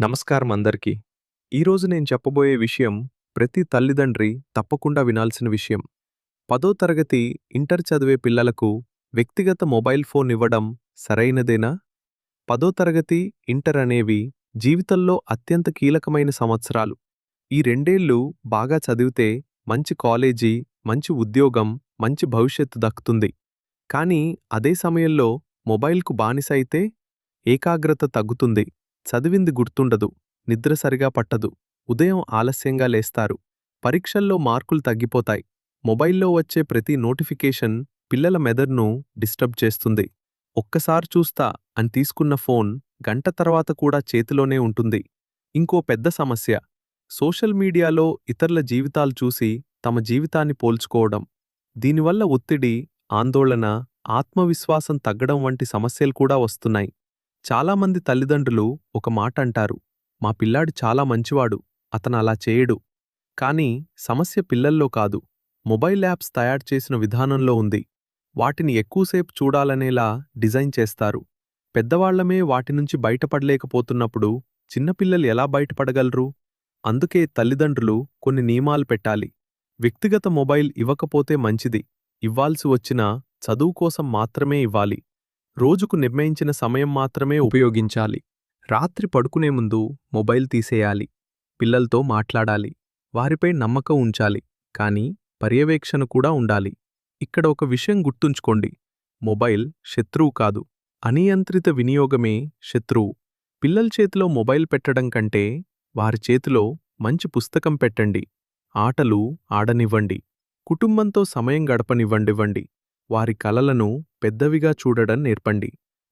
నమస్కారం అందరికీ. ఈరోజు నేను చెప్పబోయే విషయం ప్రతి తల్లిదండ్రి తప్పకుండా వినాల్సిన విషయం. 10వ తరగతి, ఇంటర్ చదివే పిల్లలకు వ్యక్తిగత మొబైల్ ఫోన్ ఇవ్వడం సరైనదేనా? 10వ తరగతి, ఇంటర్ అనేవి జీవితంలో అత్యంత కీలకమైన సంవత్సరాలు. ఈ రెండేళ్లు బాగా చదివితే మంచి కాలేజీ, మంచి ఉద్యోగం, మంచి భవిష్యత్తు దక్కుతుంది. కానీ అదే సమయంలో మొబైల్కు బానిస అయితే ఏకాగ్రత తగ్గుతుంది. చదివింది గుర్తుండదు, నిద్ర సరిగా పట్టదు, ఉదయం ఆలస్యంగా లేస్తారు, పరీక్షల్లో మార్కులు తగ్గిపోతాయి. మొబైల్లో వచ్చే ప్రతి నోటిఫికేషన్ పిల్లల మెదడును డిస్టర్బ్ చేస్తుంది. ఒక్కసారి చూస్తా అని తీసుకున్న ఫోన్ గంట తర్వాత కూడా చేతిలోనే ఉంటుంది. ఇంకో పెద్ద సమస్య, సోషల్ మీడియాలో ఇతరుల జీవితాలు చూసి తమ జీవితాన్ని పోల్చుకోవడం. దీనివల్ల ఒత్తిడి, ఆందోళన, ఆత్మవిశ్వాసం తగ్గడం వంటి సమస్యలు కూడా వస్తున్నాయి. చాలామంది తల్లిదండ్రులు ఒక మాట అంటారు, మా పిల్లాడు చాలా మంచివాడు, అతనలా చేయడు. కానీ సమస్య పిల్లల్లో కాదు, మొబైల్ యాప్స్ తయారు చేసిన విధానంలో ఉంది. వాటిని ఎక్కువసేపు చూడాలనేలా డిజైన్ చేస్తారు. పెద్దవాళ్లమే వాటినుంచి బయటపడలేకపోతున్నప్పుడు చిన్నపిల్లలు ఎలా బయటపడగలరు? అందుకే తల్లిదండ్రులు కొన్ని నియమాలు పెట్టాలి. వ్యక్తిగత మొబైల్ ఇవ్వకపోతే మంచిది, ఇవ్వాల్సి వచ్చినా చదువు కోసం మాత్రమే ఇవ్వాలి. రోజుకు నిర్ణయించిన సమయం మాత్రమే ఉపయోగించాలి. రాత్రి పడుకునే ముందు మొబైల్ తీసేయాలి. పిల్లలతో మాట్లాడాలి, వారిపై నమ్మకం ఉంచాలి, కానీ పర్యవేక్షణ కూడా ఉండాలి. ఇక్కడ ఒక విషయం గుర్తుంచుకోండి, మొబైల్ శత్రువు కాదు, అనియంత్రిత వినియోగమే శత్రువు. పిల్లల చేతిలో మొబైల్ పెట్టడం కంటే వారి చేతిలో మంచి పుస్తకం పెట్టండి, ఆటలు ఆడనివ్వండి, కుటుంబంతో సమయం గడపనివ్వండివ్వండి. వారి కలలను పెద్దవిగా చూడడం నేర్పండి.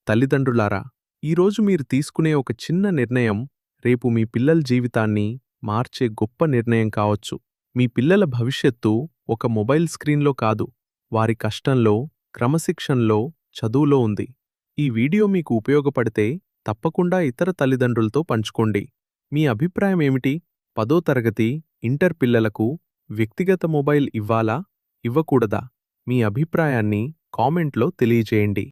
తల్లిదండ్రులారా, ఈరోజు మీరు తీసుకునే ఒక చిన్న నిర్ణయం రేపు మీ పిల్లల జీవితాన్ని మార్చే గొప్ప నిర్ణయం కావచ్చు. మీ పిల్లల భవిష్యత్తు ఒక మొబైల్ స్క్రీన్లో కాదు, వారి కష్టంలో, క్రమశిక్షణలో, చదువులో ఉంది. ఈ వీడియో మీకు ఉపయోగపడితే తప్పకుండా ఇతర తల్లిదండ్రులతో పంచుకోండి. మీ అభిప్రాయం ఏమిటి? 10వ తరగతి, ఇంటర్ పిల్లలకు వ్యక్తిగత మొబైల్ ఇవ్వాలా, ఇవ్వకూడదా? మీ అభిప్రాయాన్ని కామెంట్లో తెలియజేయండి.